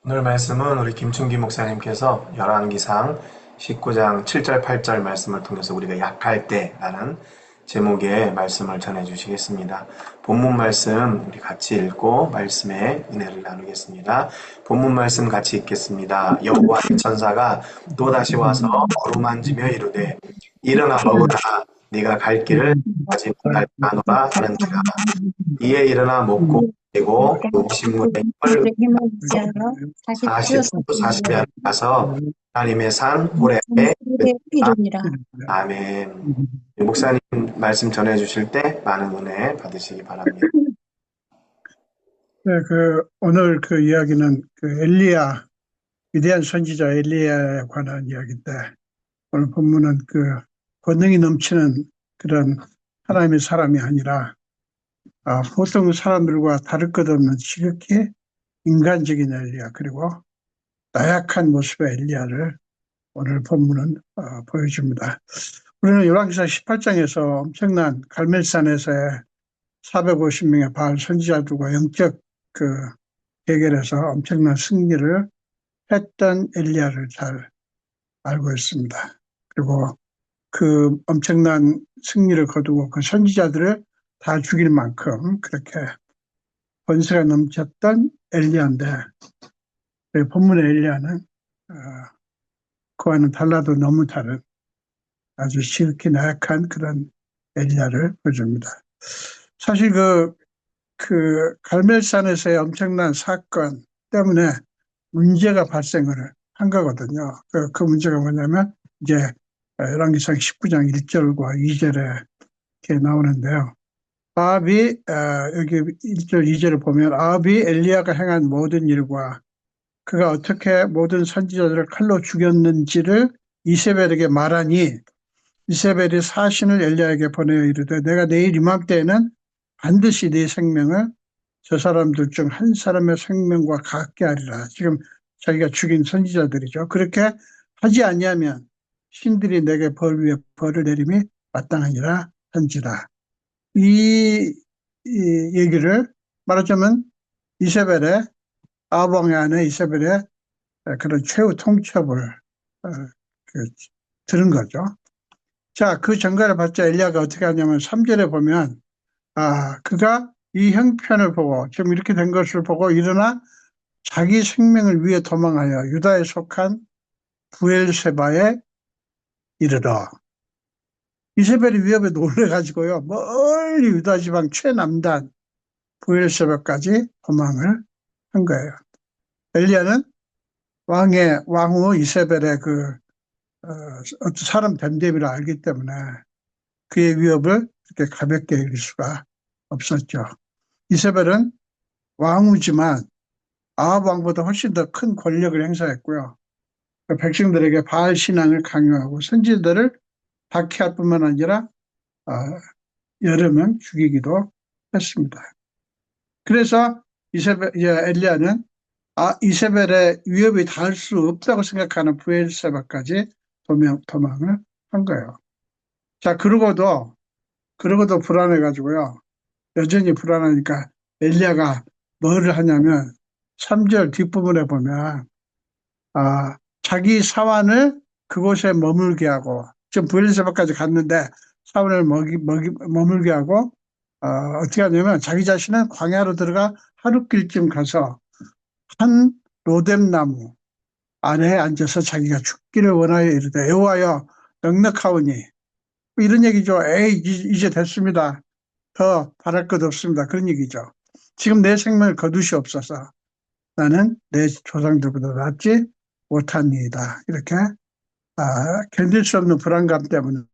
오늘 말씀은 우리 김충기 목사님께서 열왕기상 19장 7절 8절 말씀을 통해서 우리가 약할 때라는 제목의 말씀을 전해 주시겠습니다. 본문 말씀 우리 같이 읽고 말씀의 은혜를 나누겠습니다. 본문 말씀 같이 읽겠습니다. 여호와의 천사가 또다시 와서 어루만지며 이르되 일어나 먹으라 네가 갈 길을 가지 못할 까노라 하는지라. 이에 일어나 먹고 그리고 음식물의 힘을 힘을 있지 않아? 40주 40일 가서 하나님의 산 호렙에 이름이라. 아멘. 목사님 말씀 전해 주실 때 많은 은혜 받으시기 바랍니다. 네, 오늘 그 이야기는 엘리야, 위대한 선지자 엘리야에 관한 이야기인데, 오늘 본문은 권능이 넘치는 그런 하나님의 사람이 아니라, 보통 사람들과 다를 것 없는 지극히 인간적인 엘리야, 그리고 나약한 모습의 엘리야를 오늘 본문은 보여줍니다. 우리는 열왕기상 18장에서 엄청난 갈멜산에서의 450명의 바알 선지자들과 영적 대결에서 엄청난 승리를 했던 엘리야를 잘 알고 있습니다. 그리고 그 엄청난 승리를 거두고 그 선지자들을 다 죽일 만큼 그렇게 권세가 넘쳤던 엘리야인데, 본문의 엘리야는 그와는 달라도 너무 다른 아주 지극히 나약한 그런 엘리야를 보여줍니다. 사실 갈멜산에서의 엄청난 사건 때문에 문제가 발생을 한 거거든요. 그 문제가 뭐냐면, 이제 열왕기상 19장 1절과 2절에 이렇게 나오는데요. 여기 1절, 2절을 보면, 아합이 엘리야가 행한 모든 일과 그가 어떻게 모든 선지자들을 칼로 죽였는지를 이세벨에게 말하니, 이세벨이 사신을 엘리야에게 보내어 이르되, 내가 내일 이맘때에는 반드시 네 생명을 저 사람들 중 한 사람의 생명과 같게 하리라. 지금 자기가 죽인 선지자들이죠. 그렇게 하지 아니하면 신들이 내게 벌 위에 벌을 내림이 마땅하니라 한지라. 이 얘기를 말하자면 아합 왕의 아내 이세벨의 그런 최후 통첩을 들은 거죠. 자, 그 전가를 받자 엘리야가 어떻게 하냐면 3절에 보면, 그가 이 형편을 보고, 지금 이렇게 된 것을 보고 일어나 자기 생명을 위해 도망하여 유다에 속한 부엘세바에 이르러. 이세벨이 위협에 놀래가지고요, 멀리 유다 지방 최남단 부엘세바까지 도망을 한 거예요. 엘리야는 왕후 이세벨의 어떤 사람 됨됨이를 알기 때문에 그의 위협을 그렇게 가볍게 여길 수가 없었죠. 이세벨은 왕후지만 아합 왕보다 훨씬 더 큰 권력을 행사했고요. 백성들에게 바알 신앙을 강요하고 선지자들을 박해할 뿐만 아니라 여러 명 죽이기도 했습니다. 그래서 엘리야는 이세벨의 위협이 닿을 수 없다고 생각하는 부엘세바까지 도망을 한 거예요. 자, 그러고도 불안해가지고요. 여전히 불안하니까 엘리야가 뭐를 하냐면 3절 뒷부분에 보면 자기 사환을 그곳에 머물게 하고, 지금 부엘세바까지 갔는데 사환을 머물게 하고, 어떻게 하냐면 자기 자신은 광야로 들어가 하룻길쯤 가서 한 로뎀나무 아래에 앉아서 자기가 죽기를 원하여 이르되, 여호와여 넉넉하오니, 이런 얘기죠. 이제 됐습니다. 더 바랄 것 없습니다. 그런 얘기죠. 지금 내 생명을 거두시옵소서. 나는 내 조상들보다 낫지 못합니다. 이렇게 견딜 수 없는 불안감 때문에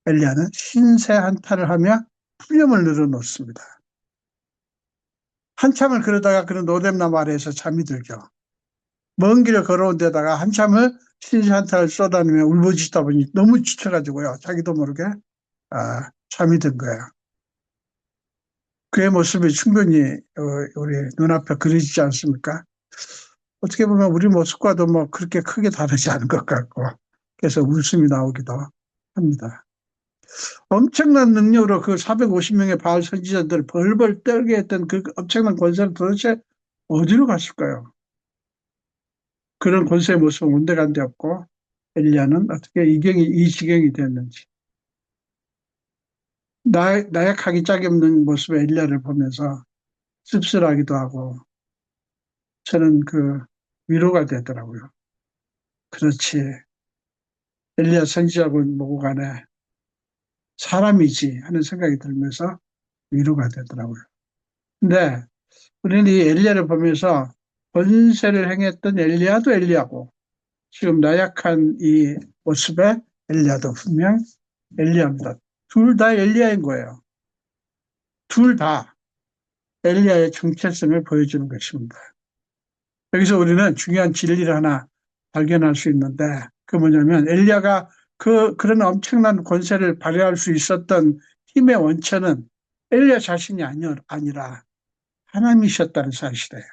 엘리야는 신세 한탄을 하며 푸념을 늘어놓습니다. 한참을 그러다가 그런 로뎀나무 아래에서 잠이 들죠. 먼 길을 걸어온 데다가 한참을 신세 한탄을 쏟아내며 울부짖다 보니 너무 지쳐가지고요. 자기도 모르게 잠이 든 거예요. 그의 모습이 충분히 우리 눈앞에 그려지지 않습니까? 어떻게 보면 우리 모습과도 뭐 그렇게 크게 다르지 않은 것 같고, 그래서 웃음이 나오기도 합니다. 엄청난 능력으로 그 450명의 바알 선지자들을 벌벌 떨게 했던 그 엄청난 권세는 도대체 어디로 갔을까요? 그런 권세의 모습은 온데간데 없고 엘리야는 어떻게 이 지경이 됐는지 나약하기 짝이 없는 모습의 엘리야를 보면서 씁쓸하기도 하고 저는 위로가 되더라고요. 그렇지. 엘리야 선지자고 뭐고 간에 사람이지 하는 생각이 들면서 위로가 되더라고요. 근데 우리는 이 엘리야를 보면서 권세를 행했던 엘리야도 엘리야고 지금 나약한 이 모습의 엘리야도 분명 엘리야입니다. 둘 다 엘리야인 거예요. 둘 다 엘리야의 정체성을 보여주는 것입니다. 여기서 우리는 중요한 진리를 하나 발견할 수 있는데 그 뭐냐면 엘리야가 그런 엄청난 권세를 발휘할 수 있었던 힘의 원천은 엘리야 자신이 아니라 하나님이셨다는 사실이에요.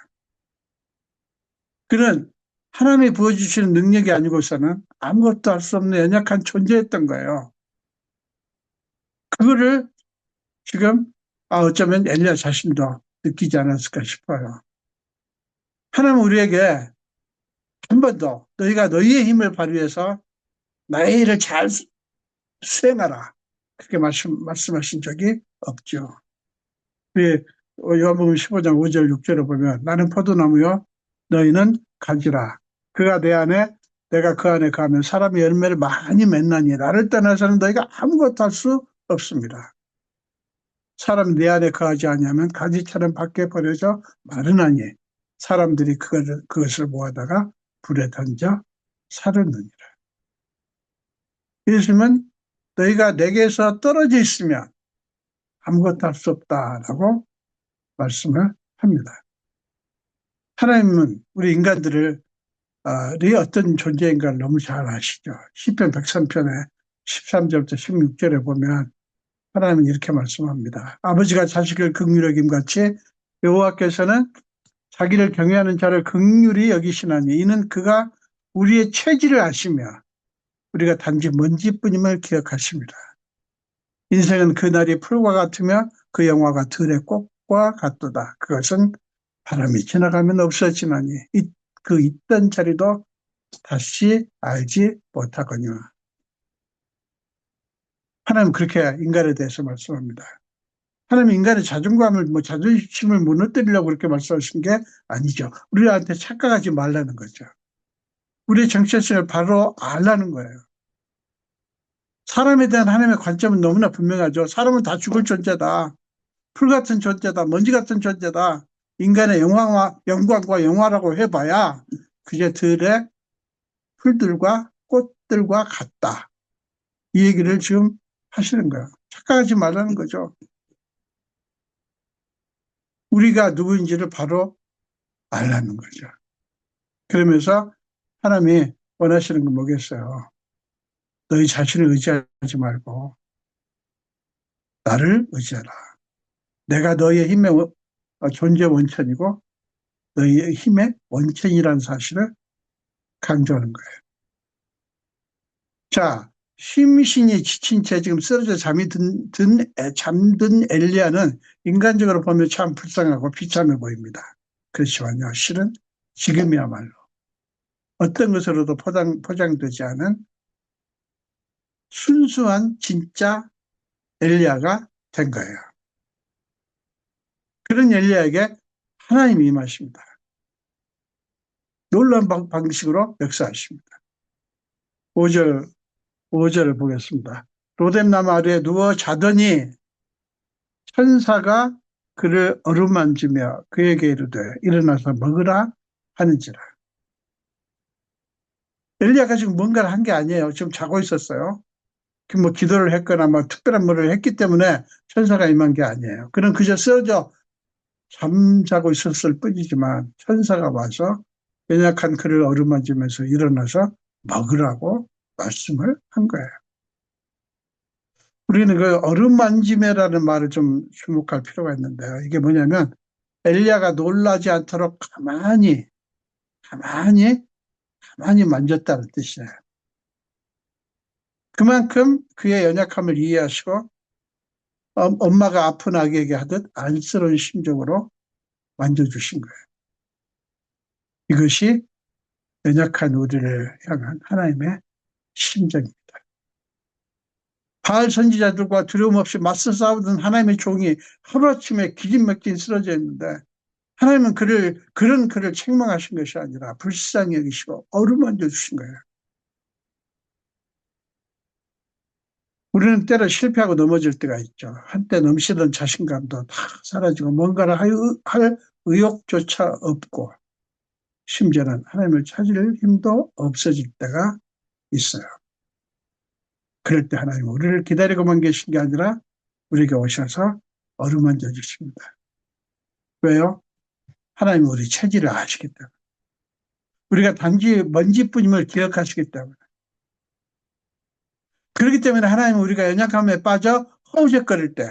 그는 하나님이 부어주시는 능력이 아니고서는 아무것도 할 수 없는 연약한 존재였던 거예요. 그거를 지금 어쩌면 엘리야 자신도 느끼지 않았을까 싶어요. 하나님은 우리에게 한 번도 너희가 너희의 힘을 발휘해서 나의 일을 잘 수행하라. 그렇게 말씀하신 적이 없죠. 요한복음 15장 5절 6절을 보면 나는 포도나무요 너희는 가지라. 그가 내 안에 내가 그 안에 가면 사람이 열매를 많이 맺나니 나를 떠나서는 너희가 아무것도 할 수 없습니다. 사람이 내 안에 거하지 아니하면 가지처럼 밖에 버려져 마르나니 사람들이 그것을 모아다가 불에 던져 사르느니라. 예수님은 너희가 내게서 떨어져 있으면 아무것도 할 수 없다라고 말씀을 합니다. 하나님은 우리 인간들이 어떤 존재인가를 너무 잘 아시죠. 시편 103편에 13절부터 16절에 보면 하나님은 이렇게 말씀합니다. 아버지가 자식을 긍휼히 여김같이 여호와께서는 자기를 경외하는 자를 긍휼히 여기시나니 이는 그가 우리의 체질을 아시며 우리가 단지 먼지뿐임을 기억하십니다. 인생은 그날이 풀과 같으며 그 영화가 들의 꽃과 같도다. 그것은 바람이 지나가면 없어지나니 그 있던 자리도 다시 알지 못하거니와. 하나님은 그렇게 인간에 대해서 말씀합니다. 하나님 인간의 자존감을 자존심을 무너뜨리려고 그렇게 말씀하신 게 아니죠. 우리한테 착각하지 말라는 거죠. 우리의 정체성을 바로 알라는 거예요. 사람에 대한 하나님의 관점은 너무나 분명하죠. 사람은 다 죽을 존재다. 풀 같은 존재다. 먼지 같은 존재다. 인간의 영광과 영화라고 해봐야 그게 들의 풀들과 꽃들과 같다. 이 얘기를 지금 하시는 거예요. 착각하지 말라는 거죠. 우리가 누구인지를 바로 알라는 거죠. 그러면서 하나님이 원하시는 건 뭐겠어요? 너희 자신을 의지하지 말고 나를 의지하라. 내가 너희의 힘의 존재 원천이고 너희의 힘의 원천이라는 사실을 강조하는 거예요. 자, 심신이 지친 채 지금 쓰러져 잠든 엘리야는 인간적으로 보면 참 불쌍하고 비참해 보입니다. 그렇지만요, 실은 지금이야말로 어떤 것으로도 포장되지 않은 순수한 진짜 엘리야가 된 거예요. 그런 엘리야에게 하나님이 임하십니다. 놀라운 방식으로 역사하십니다. 5절을 보겠습니다. 로뎀나무 아래에 누워 자더니 천사가 그를 어루만지며 그에게 이르되 일어나서 먹으라 하는지라. 엘리야가 지금 뭔가를 한 게 아니에요. 지금 자고 있었어요. 뭐 기도를 했거나 뭐 특별한 뭐를 했기 때문에 천사가 임한 게 아니에요. 그는 그저 쓰러져 잠자고 있었을 뿐이지만 천사가 와서 연약한 그를 어루만지면서 일어나서 먹으라고 말씀을 한 거예요. 우리는 그 어루만짐이라는 말을 좀 주목할 필요가 있는데요. 이게 뭐냐면 엘리야가 놀라지 않도록 가만히 만졌다는 뜻이에요. 그만큼 그의 연약함을 이해하시고 엄마가 아픈 아기에게 하듯 안쓰러운 심정으로 만져주신 거예요. 이것이 연약한 우리를 향한 하나님의 심정입니다. 바알 선지자들과 두려움 없이 맞서 싸우던 하나님의 종이 하루아침에 기진맥진 쓰러져 있는데 하나님은 그런 그를 책망하신 것이 아니라 불쌍히 여기시고 어루만져 주신 거예요. 우리는 때로 실패하고 넘어질 때가 있죠. 한때 넘치던 자신감도 다 사라지고 뭔가를 할 의욕조차 없고 심지어는 하나님을 찾을 힘도 없어질 때가 있어요. 그럴 때 하나님은 우리를 기다리고만 계신 게 아니라 우리에게 오셔서 어루만져 주십니다. 왜요? 하나님은 우리 체질을 아시기 때문에. 우리가 단지 먼지뿐임을 기억하시기 때문에. 그렇기 때문에 하나님은 우리가 연약함에 빠져 허우적거릴 때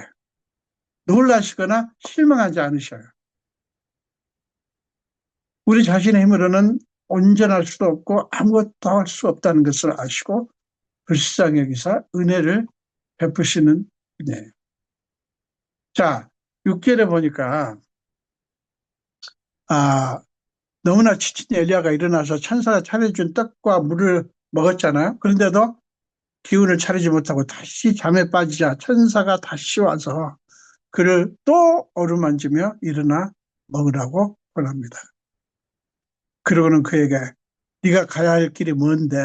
놀라시거나 실망하지 않으셔요. 우리 자신의 힘으로는 온전할 수도 없고 아무것도 할 수 없다는 것을 아시고 불쌍히 여기사 은혜를 베푸시는 분이에요. 자, 6절에 보니까 너무나 지친 엘리야가 일어나서 천사가 차려준 떡과 물을 먹었잖아요. 그런데도 기운을 차리지 못하고 다시 잠에 빠지자 천사가 다시 와서 그를 또 어루만지며 일어나 먹으라고 권합니다. 그러고는 그에게 네가 가야 할 길이 먼데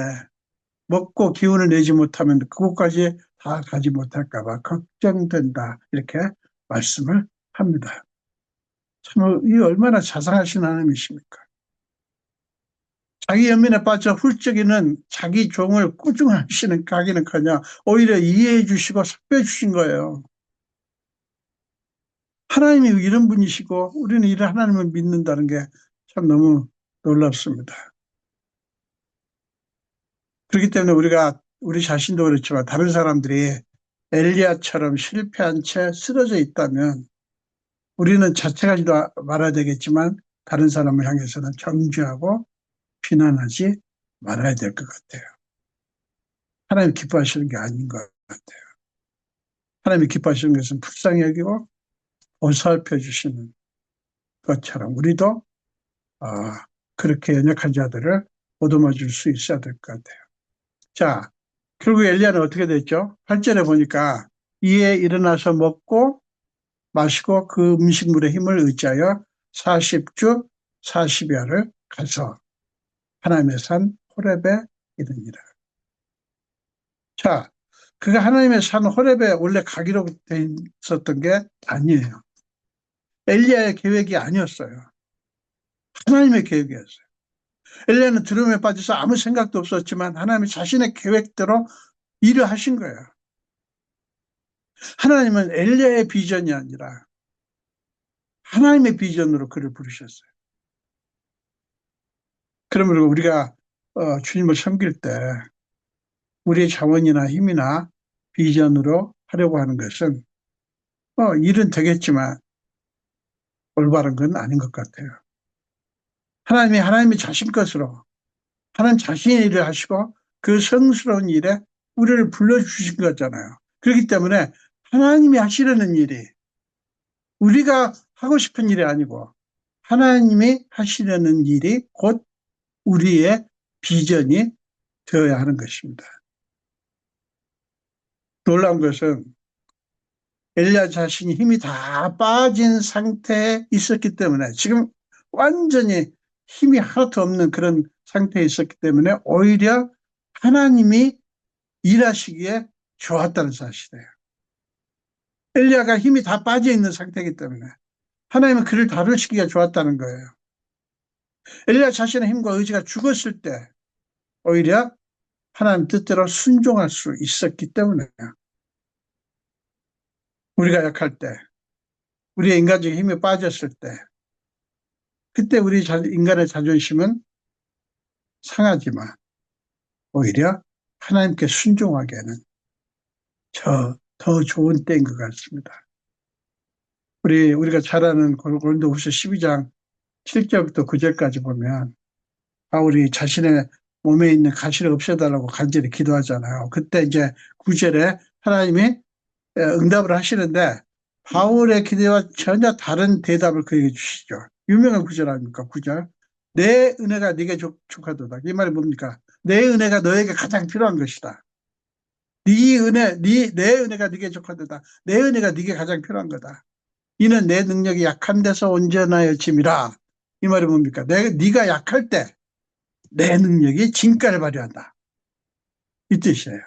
먹고 기운을 내지 못하면 그곳까지 다 가지 못할까 봐 걱정된다. 이렇게 말씀을 합니다. 참, 이 얼마나 자상하신 하나님이십니까? 자기 연민에 빠져 훌쩍이는 자기 종을 꾸중하시는 가기는커녕 오히려 이해해 주시고 삭별해 주신 거예요. 하나님이 이런 분이시고 우리는 이런 하나님을 믿는다는 게 참 너무 놀랍습니다. 그렇기 때문에 우리 자신도 그렇지만 다른 사람들이 엘리야처럼 실패한 채 쓰러져 있다면 우리는 자책하지도 말아야 되겠지만 다른 사람을 향해서는 정죄하고 비난하지 말아야 될 것 같아요. 하나님 기뻐하시는 게 아닌 것 같아요. 하나님이 기뻐하시는 것은 불쌍히 여기고 보살펴 주시는 것처럼 우리도 그렇게 연약한 자들을 보듬어 줄 수 있어야 될 것 같아요. 자, 결국 엘리야는 어떻게 됐죠? 8절에 보니까 이에 일어나서 먹고 마시고 그 음식물의 힘을 의지하여 40주 40야를 가서 하나님의 산 호렙에 이르니라. 자, 그가 하나님의 산 호렙에 원래 가기로 돼 있었던 게 아니에요. 엘리야의 계획이 아니었어요. 하나님의 계획이었어요. 엘리야는 두려움에 빠져서 아무 생각도 없었지만 하나님이 자신의 계획대로 일을 하신 거예요. 하나님은 엘리야의 비전이 아니라 하나님의 비전으로 그를 부르셨어요. 그러므로 우리가 주님을 섬길 때 우리의 자원이나 힘이나 비전으로 하려고 하는 것은 일은 되겠지만 올바른 건 아닌 것 같아요. 하나님이 자신 것으로 하나님 자신의 일을 하시고 그 성스러운 일에 우리를 불러주신 거잖아요. 그렇기 때문에 하나님이 하시려는 일이 우리가 하고 싶은 일이 아니고 하나님이 하시려는 일이 곧 우리의 비전이 되어야 하는 것입니다. 놀라운 것은 엘리야 자신이 힘이 다 빠진 상태에 있었기 때문에 지금 완전히 힘이 하나도 없는 그런 상태에 있었기 때문에 오히려 하나님이 일하시기에 좋았다는 사실이에요. 엘리야가 힘이 다 빠져 있는 상태이기 때문에 하나님은 그를 다루시기가 좋았다는 거예요. 엘리야 자신의 힘과 의지가 죽었을 때 오히려 하나님 뜻대로 순종할 수 있었기 때문에 우리가 약할 때, 우리의 인간적인 힘이 빠졌을 때 그때 우리 인간의 자존심은 상하지만 오히려 하나님께 순종하기에는 더 좋은 때인 것 같습니다. 우리가 잘 아는 고린도후서 12장 7절부터 9절까지 보면 바울이 자신의 몸에 있는 가시를 없애달라고 간절히 기도하잖아요. 그때 이제 9절에 하나님이 응답을 하시는데 바울의 기대와 전혀 다른 대답을 그에게 주시죠. 유명한 구절 아닙니까? 9절. 내 은혜가 네게 족하도다. 이 말이 뭡니까? 내 은혜가 너에게 가장 필요한 것이다. 내 은혜가 네게 족하도다. 내 은혜가 네게 가장 필요한 거다. 이는 내 능력이 약한 데서 온전하여 짐이라. 이 말이 뭡니까? 네가 약할 때 내 능력이 진가를 발휘한다. 이 뜻이에요.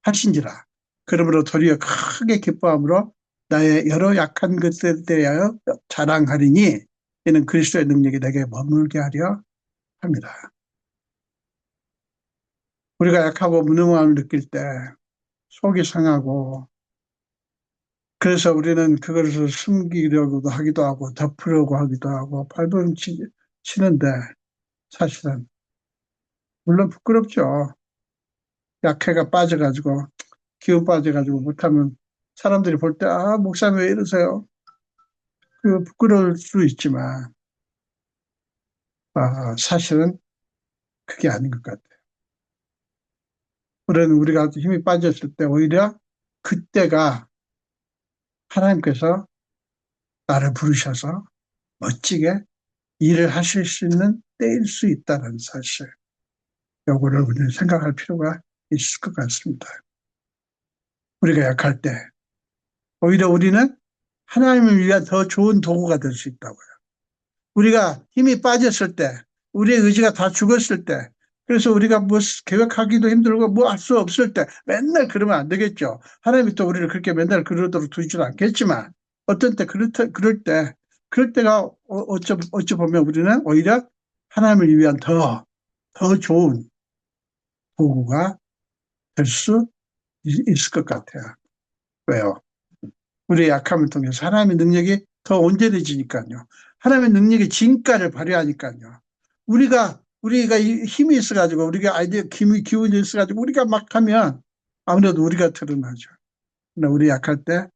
하신지라. 그러므로 도리어 크게 기뻐함으로 나의 여러 약한 것들에 대하여 자랑하리니 이는 그리스도의 능력이 내게 머물게 하려 합니다. 우리가 약하고 무능함을 느낄 때 속이 상하고 그래서 우리는 그것을 숨기려고도 하기도 하고 덮으려고 하기도 하고 발버둥치는데 사실은 물론 부끄럽죠. 약해가 빠져가지고 기운 빠져가지고 못하면 사람들이 볼 때 아 목사님 왜 이러세요? 그 부끄러울 수 있지만 사실은 그게 아닌 것 같아요. 우리가 힘이 빠졌을 때 오히려 그때가 하나님께서 나를 부르셔서 멋지게 일을 하실 수 있는 때일 수 있다는 사실. 요거를 우리는 생각할 필요가 있을 것 같습니다. 우리가 약할 때 오히려 우리는 하나님을 위한 더 좋은 도구가 될 수 있다고요. 우리가 힘이 빠졌을 때, 우리의 의지가 다 죽었을 때, 그래서 우리가 뭐 계획하기도 힘들고 뭐 할 수 없을 때 맨날 그러면 안 되겠죠. 하나님이 또 우리를 그렇게 맨날 그러도록 두지는 않겠지만 어떤 때 그럴 때가 어찌 보면 우리는 오히려 하나님을 위한 더 좋은 도구가 될 수 있을 것 같아요. 왜요? 우리의 약함을 통해서 하나님의 능력이 더 온전해지니까요. 하나님의 능력이 진가를 발휘하니까요. 우리가 힘이 있어가지고, 우리가 아이디어, 기운이 있어가지고, 우리가 막 하면 아무래도 우리가 드러나죠. 그러나 우리 약할 때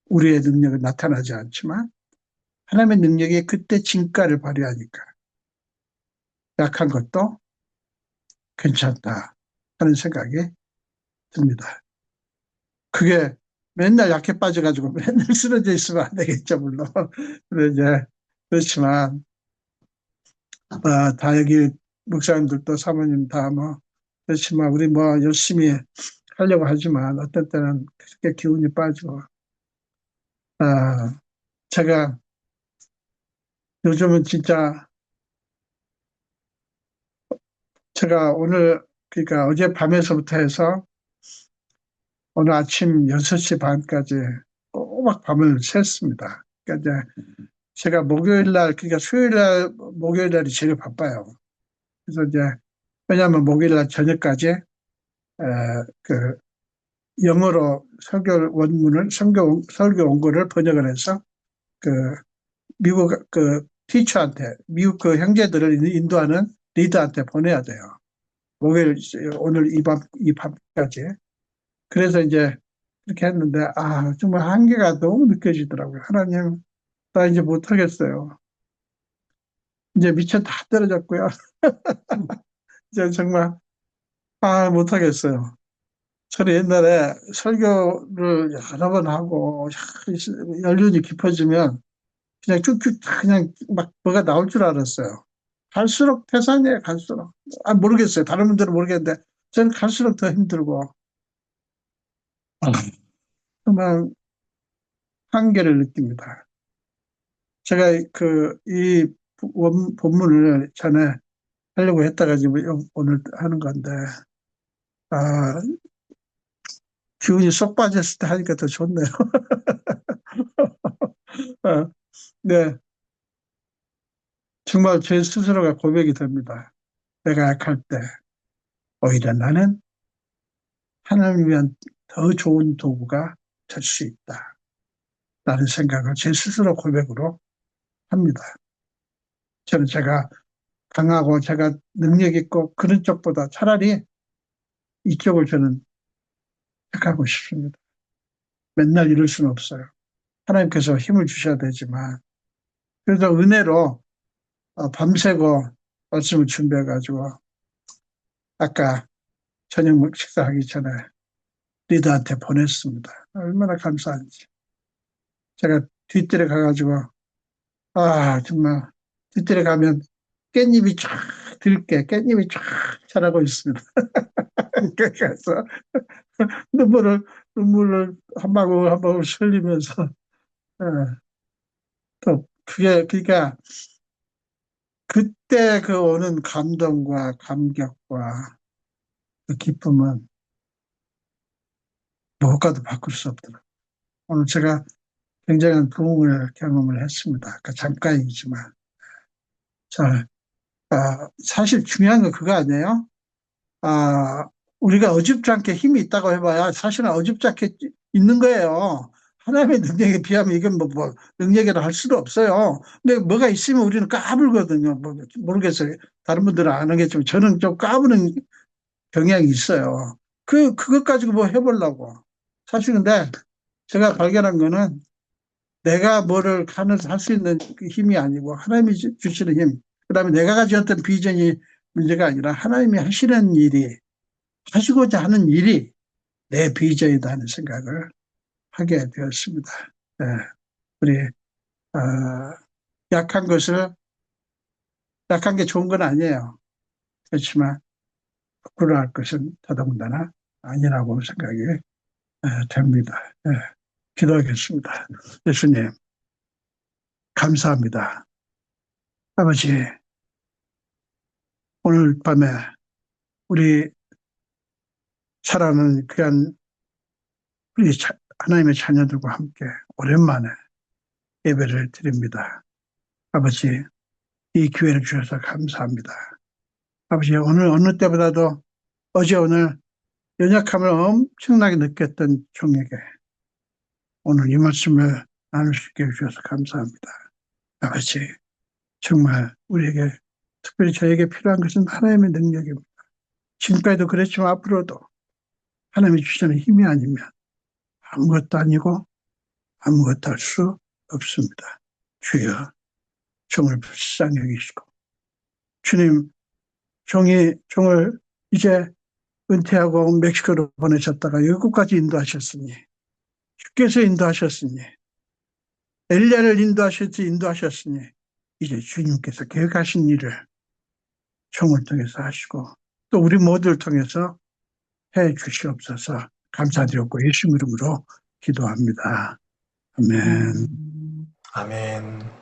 우리의 능력은 나타나지 않지만 하나님의 능력이 그때 진가를 발휘하니까 약한 것도 괜찮다 하는 생각이 듭니다. 그게 맨날 약해 빠져가지고 맨날 쓰러져 있으면 안 되겠죠, 물론. 근데 이제, 그렇지만, 다 여기 목사님들도 사모님 다 뭐, 그렇지만 우리 뭐 열심히 하려고 하지만 어떤 때는 그렇게 기운이 빠지고, 제가 요즘은 진짜 제가 오늘, 그러니까 어제 밤에서부터 해서 오늘 아침 6시 반까지 꼬박 밤을 샜습니다. 그러니까 이제 제가 목요일 날, 그러니까 수요일 날, 목요일 날이 제일 바빠요. 그래서 이제, 왜냐하면 목요일 날 저녁까지, 그, 영어로 설교 원문을, 설교 원고를 번역을 해서, 그, 미국 그 티처한테, 미국 그 형제들을 인도하는 리더한테 보내야 돼요. 목요일, 오늘 이 밤까지. 그래서 이제 그렇게 했는데, 정말 한계가 너무 느껴지더라고요. 하나님, 나 이제 못하겠어요. 이제 미쳐 다 떨어졌고요. 이제 정말, 못하겠어요. 저는 옛날에 설교를 여러 번 하고, 연륜이 깊어지면 그냥 쭉쭉 그냥 막 뭐가 나올 줄 알았어요. 갈수록 태산이에요, 갈수록. 모르겠어요. 다른 분들은 모르겠는데, 저는 갈수록 더 힘들고, 정말 한계를 느낍니다. 제가 이 본문을 전에 하려고 했다가 지금 오늘 하는 건데, 아, 기운이 쏙 빠졌을 때 하니까 더 좋네요. 아, 네. 정말 제 스스로가 고백이 됩니다. 내가 약할 때, 오히려 나는 하나님을 위한 더 좋은 도구가 될 수 있다. 라는 생각을 제 스스로 고백으로 합니다. 저는 제가 강하고 제가 능력 있고 그런 쪽보다 차라리 이쪽을 저는 택하고 싶습니다. 맨날 이럴 수는 없어요. 하나님께서 힘을 주셔야 되지만, 그래도 은혜로 밤새고 말씀을 준비해가지고 아까 저녁 식사하기 전에 리더한테 보냈습니다. 얼마나 감사한지. 제가 뒷뜰에 가가지고 정말 뒤뜰에 가면 깻잎이 쫙 들게 깻잎이 쫙 자라고 있습니다. 그래서 눈물을 한 방울 한 방울 흘리면서 예, 또 그게 그러니까 그때 그 오는 감동과 감격과 그 기쁨은 무엇과도 바꿀 수 없더라고요. 오늘 제가 굉장한 부흥을 경험을 했습니다. 그 잠깐이지만. 자, 사실 중요한 건 그거 아니에요? 아, 우리가 어줍지 않게 힘이 있다고 해봐야 사실은 어줍지 않게 있는 거예요. 하나님의 능력에 비하면 이건 뭐 능력이라 할 수도 없어요. 근데 뭐가 있으면 우리는 까불거든요. 뭐, 모르겠어요. 다른 분들은 안 하겠지만 저는 좀 까부는 경향이 있어요. 그것 가지고 뭐 해보려고. 사실 근데 제가 발견한 거는 내가 뭐를 할 수 있는 그 힘이 아니고 하나님이 주시는 힘. 그다음에 내가 가졌던 비전이 문제가 아니라 하나님이 하시는 일이, 하시고자 하는 일이 내 비전이다 하는 생각을 하게 되었습니다. 네, 우리 약한 것을 약한 게 좋은 건 아니에요. 그렇지만 부끄러워할 것은 더더군다나 아니라고 생각이 됩니다. 네, 기도하겠습니다. 예수님 감사합니다. 아버지 오늘 밤에 우리 사랑하는 귀한 우리 하나님의 자녀들과 함께 오랜만에 예배를 드립니다. 아버지 이 기회를 주셔서 감사합니다. 아버지 오늘 어느 때보다도 어제 오늘 연약함을 엄청나게 느꼈던 종에게 오늘 이 말씀을 나눌 수 있게 해주셔서 감사합니다. 아버지 정말 우리에게 특별히 저에게 필요한 것은 하나님의 능력입니다. 지금까지도 그랬지만 앞으로도 하나님이 주시는 힘이 아니면 아무것도 아니고 아무것도 할 수 없습니다. 주여 종을 불쌍히 여기시고 주님 종을 이제 은퇴하고 멕시코로 보내셨다가 영국까지 인도하셨으니 주께서 인도하셨으니 엘리야를 인도하셨으니 이제 주님께서 계획하신 일을 종을 통해서 하시고 또 우리 모두를 통해서 해 주시옵소서 감사드렸고 예수 이름으로 기도합니다. 아멘. 아멘.